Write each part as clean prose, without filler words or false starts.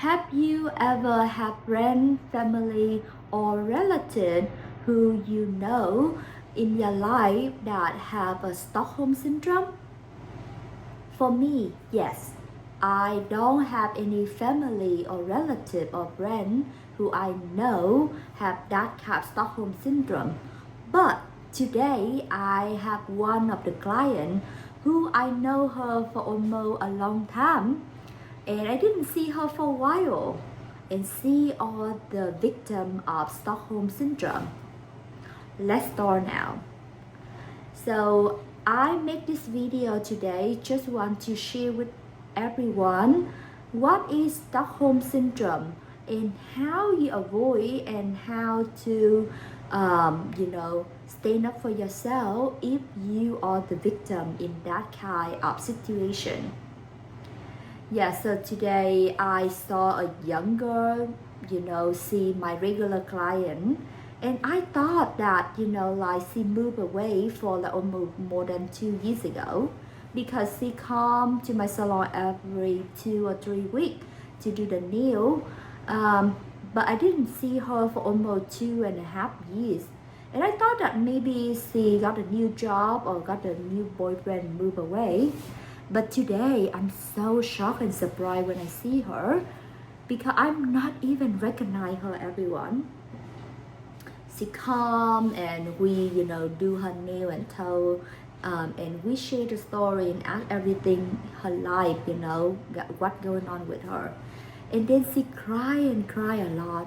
Have you ever had friend, family, or relative who you know in your life that have a Stockholm Syndrome? For me, yes. I don't have any family or relative or friend who I know have that kind of Stockholm Syndrome. But today I have one of the clients who I know her for almost a long time and I didn't see her for a while and she are the victim of Stockholm Syndrome. Let's start now. So I make this video today just want to share with everyone what is Stockholm Syndrome and how you avoid and how to stand up for yourself if you are the victim in that kind of situation. Yeah, so today I saw a young girl, see my regular client, and I thought that, she moved away for like almost more than 2 years ago because she come to my salon every 2 or 3 weeks to do the nail. But I didn't see her for almost 2.5 years. And I thought that maybe she got a new job or got a new boyfriend and moved away. But today, I'm so shocked and surprised when I see her because I'm not even recognize her, everyone. She come and we, do her nail and toe, and we share the story and ask everything, her life, what going on with her. And then she cry and cry a lot.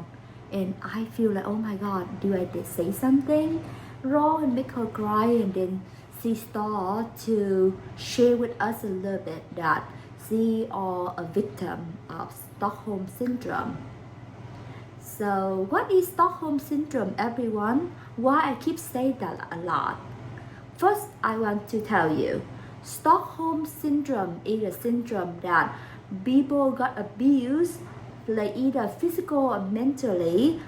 And I feel like, oh my God, do I say something wrong and make her cry? And then she started to share with us a little bit that she are a victim of Stockholm Syndrome. So what is Stockholm Syndrome, everyone? Why I keep saying that a lot? First, I want to tell you, Stockholm Syndrome is a syndrome that people got abused, like either physical or mentally,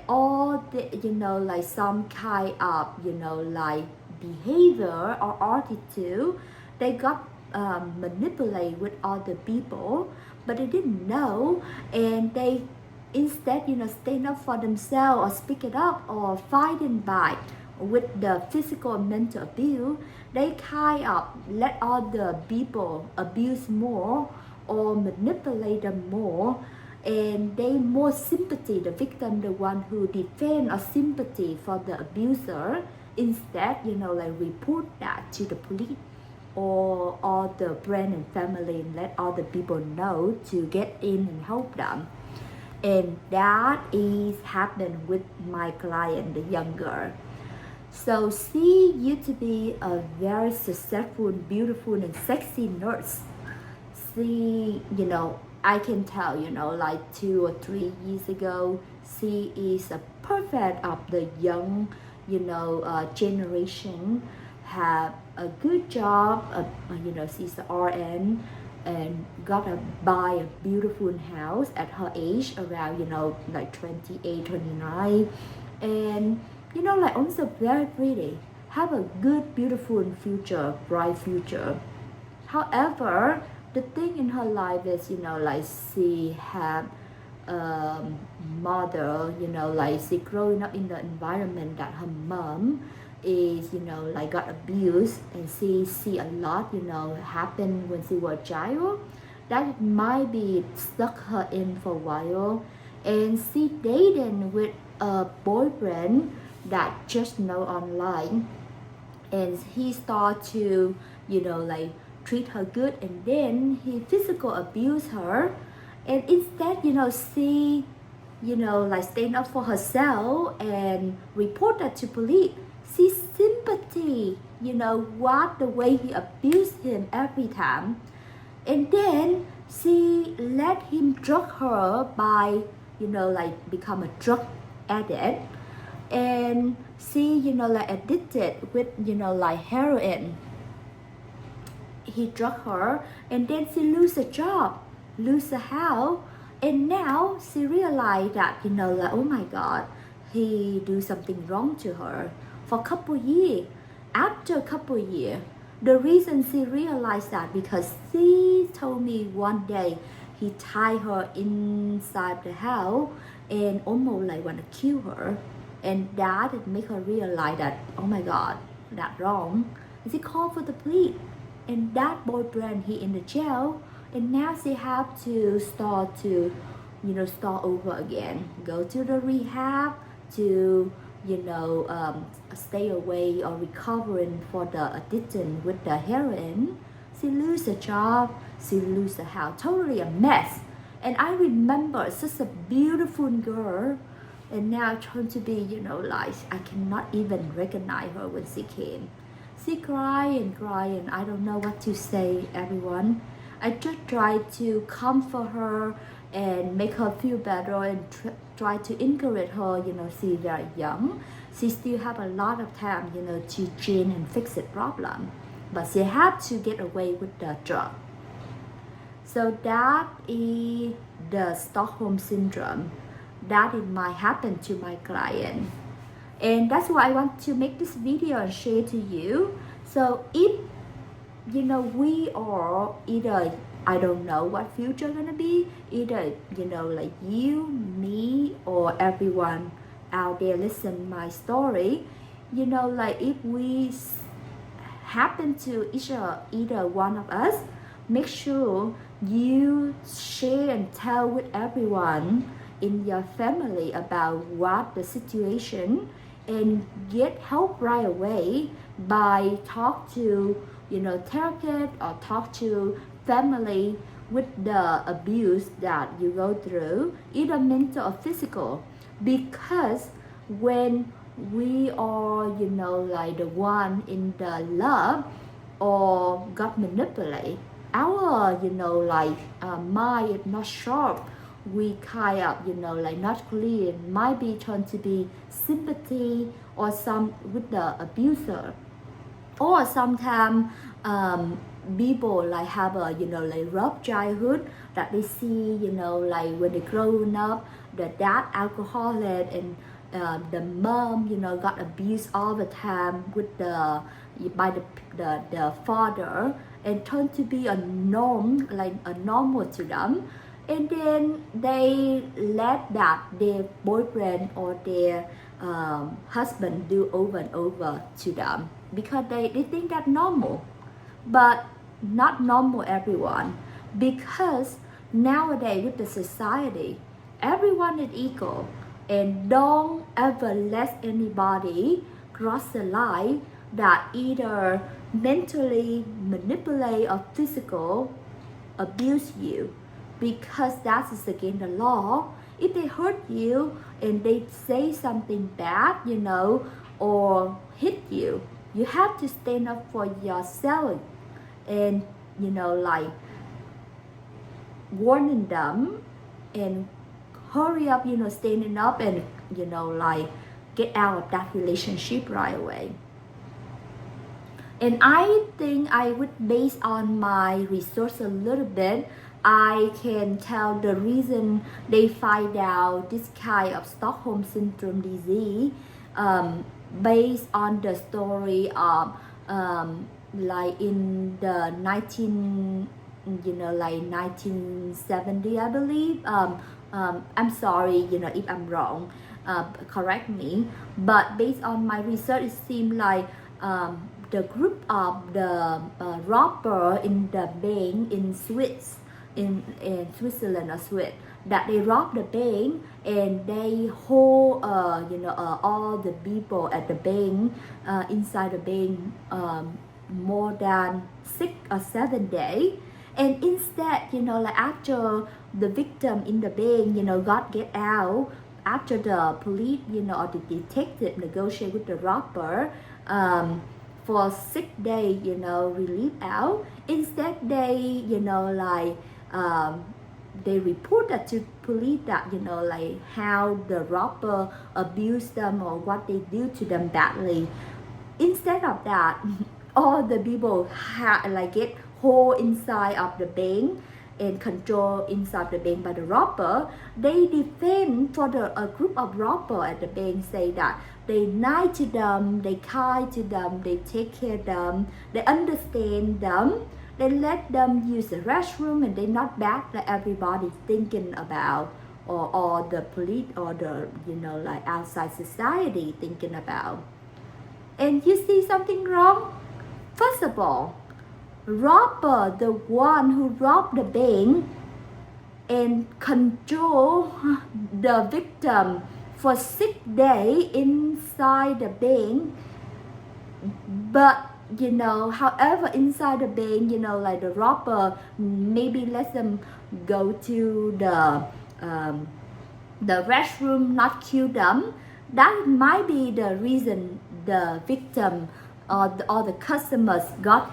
or like some kind of, like behavior or attitude. They got manipulated with other people, but they didn't know, and they instead stand up for themselves or speak it up or fighting back with the physical and mental abuse. They kind of let other people abuse more or manipulate them more, and they more sympathy, the victim, the one who defend or sympathy for the abuser, instead like report that to the police or all the friend and family and let other people know to get in and help them. And that is happened with my client, the young girl. So she used to be a very successful, beautiful and sexy nurse. She, I can tell, like 2 or 3 years ago, she is a perfect of the young, generation, have a good job, she's an RN, and got to buy a beautiful house at her age, around, like 28, 29, and, like also very pretty, have a good, beautiful future, bright future. However, the thing in her life is, like she had mother, like she growing up in the environment that her mom is, like got abused, and she see a lot, happen when she was a child. That might be stuck her in for a while, and she dating with a boyfriend that just know online, and he start to, like treat her good, and then he physical abuse her, and instead she like stand up for herself and report that to police. She sympathy what the way he abused him every time, and then she let him drug her by like become a drug addict, and she like addicted with like heroin. He drug her, and then she lose a job, lose a house, and now she realized that like, oh my God, he do something wrong to her for a couple years. After a couple years, the reason she realized that because she told me one day he tied her inside the house and almost like want to kill her. And that make her realize that, oh my God, that's wrong. And she called for the police. And that boyfriend, he in the jail. And now she have to start over again. Go to the rehab to, stay away or recovering for the addiction with the heroin. She lose a job, she lose a house, totally a mess. And I remember such a beautiful girl, and now trying to be, like I cannot even recognize her when she came. She cry, and I don't know what to say, everyone. I just try to comfort her and make her feel better and try to encourage her, she's very young. She still have a lot of time, to change and fix the problem. But she had to get away with the drug. So that is the Stockholm Syndrome. That it might happen to my client. And that's why I want to make this video and share to you. So if, we are either, I don't know what future gonna be, either, like you, me, or everyone out there listen my story, like if we happen to either one of us, make sure you share and tell with everyone in your family about what the situation, and get help right away by talk to therapist or talk to family with the abuse that you go through, either mental or physical. Because when we are like the one in the love or got manipulated, our mind is not sharp, we kind of like not clear, might be trying to be sympathy or some with the abuser. Or sometimes people like have a like rough childhood that they see like when they growing up, the dad alcoholic and the mom got abused all the time with by the father, and turn to be a norm, like a normal to them. And then they let that their boyfriend or their husband do over and over to them, because they think that's normal. But not normal, everyone. Because nowadays with the society, everyone is equal, and don't ever let anybody cross the line that either mentally manipulate or physical abuse you, because that is against the law. If they hurt you and they say something bad, or hit you, you have to stand up for yourself and like warning them and hurry up, standing up and like get out of that relationship right away. And I think I would, based on my research a little bit, I can tell the reason they find out this kind of Stockholm Syndrome disease based on the story of like in the 1970, I believe. I'm sorry, if I'm wrong, correct me. But based on my research, it seems like the group of the robber in the bank in Switzerland or Swiss, that they rob the bank and they hold all the people at the bank inside the bank more than 6 or 7 days. And instead, like after the victim in the bank got get out, after the police or the detective negotiate with the robber for 6 days relieve out, instead they they reported to police that like how the robber abused them or what they do to them badly. Instead of that, all the people get hold inside of the bank and control inside the bank by the robber. They defend for a group of robber at the bank, say that they nice to them, they kind to them, they take care of them, they understand them, they let them use the restroom, and they're not bad that everybody thinking about, or the police, or the, like outside society thinking about. And you see something wrong? First of all, robber, the one who robbed the bank and control the victim for 6 days inside the bank. But however, inside the bank, like the robber maybe let them go to the restroom, not kill them. That might be the reason the victim or the customers got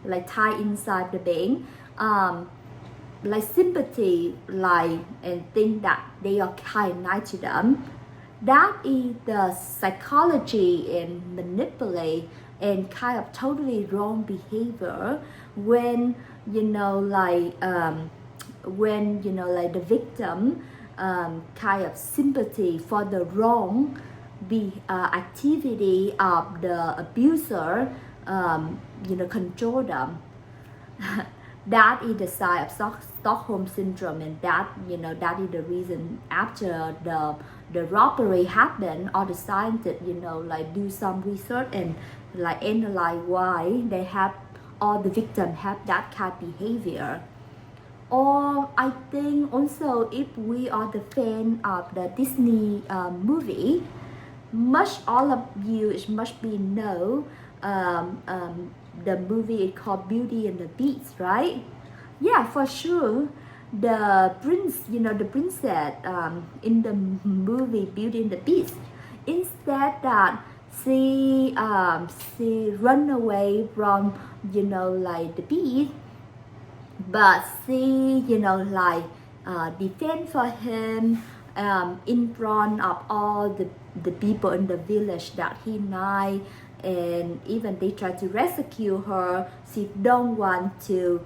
like tied inside the bank, like sympathy, like, and think that they are kind nice to them. That is the psychology and manipulate and kind of totally wrong behavior when like the victim kind of sympathy for the wrong activity of the abuser, control them. That is the sign of Stockholm Syndrome, and that is the reason after the robbery happened, all the scientists like do some research and like analyze why they have, all the victims have that kind of behavior. Or I think also, if we are the fan of the Disney movie, all of you must be know the movie is called Beauty and the Beast, right? Yeah, for sure. The princess in the movie Beauty and the Beast, instead that she run away from like the beast, but she defend for him in front of all the people in the village that he nice, and even they try to rescue her. She don't want to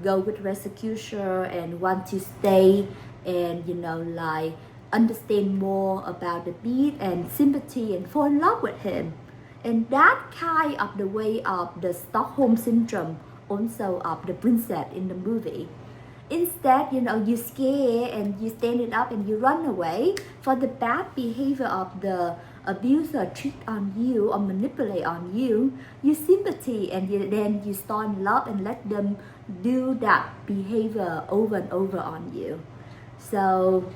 go with rescuer and want to stay and like understand more about the beast and sympathy and fall in love with him. And that kind of the way of the Stockholm Syndrome also of the princess in the movie. Instead, you scare and you stand it up and you run away for the bad behavior of the abuser trick on you or manipulate on you. You sympathy, and then you start in love and let them do that behavior over and over on you. So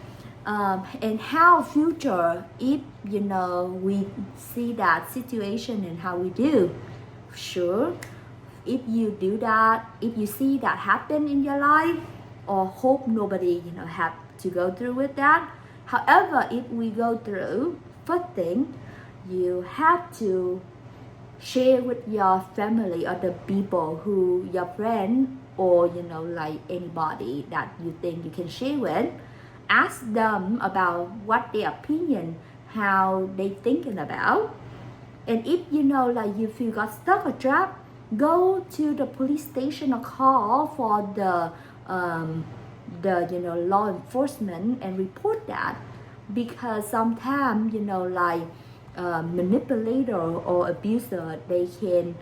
and how future, if we see that situation and how we do, sure, if you do that, if you see that happen in your life, or hope nobody have to go through with that. However, if we go through, first thing, you have to share with your family or the people who your friend, or like anybody that you think you can share with. Ask them about what their opinion, how they thinking about. And if like you feel got stuck or trapped, go to the police station or call for the law enforcement and report that. Because sometimes like manipulator or abuser, they can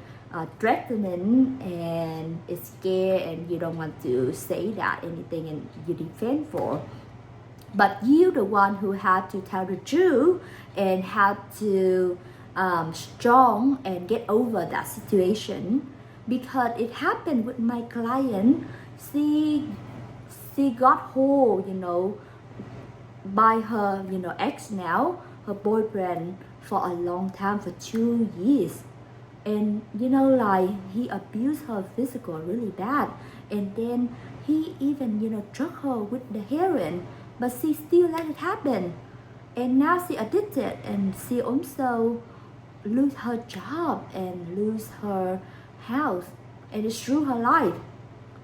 threatening and it's scared, and you don't want to say that anything and you defend for. But you the one who have to tell the truth and have to strong and get over that situation. Because it happened with my client. She got hold by her ex now, her boyfriend, for a long time, for 2 years. And like he abused her physical really bad, and then he even drug her with the heroin, but she still let it happen. And now she addicted, and she also lose her job and lose her house, and it's through her life.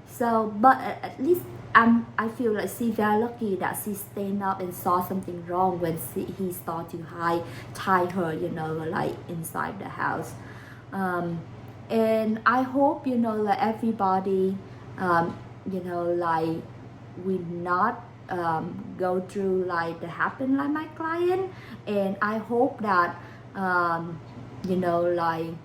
So, but at least I feel like she very lucky that she stand up and saw something wrong when he started to tie her, like inside the house. And I hope, like everybody, like we not go through like that happen like my client. And I hope that, like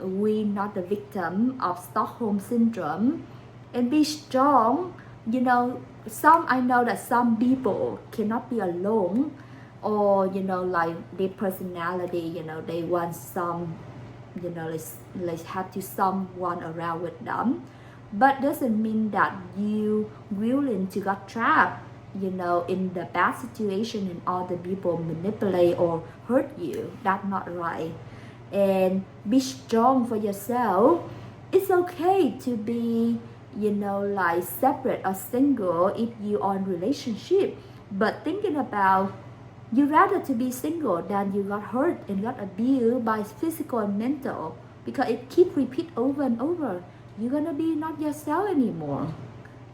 we not the victim of Stockholm Syndrome, and be strong. You know, I know that some people cannot be alone, or you know, like their personality, you know, they want some, you know, let's have to someone around with them, but doesn't mean that you willing to get trapped, you know, in the bad situation and other people manipulate or hurt you. That's not right. And be strong for yourself. It's okay to be, you know, like separate or single if you are in relationship, but thinking about you rather to be single than you got hurt and got abused by physical and mental, because it keep repeat over and over. You're gonna be not yourself anymore.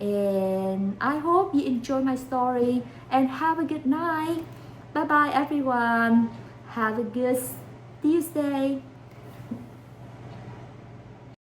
And I hope you enjoy my story and have a good night. Bye bye everyone. Have a good Tuesday.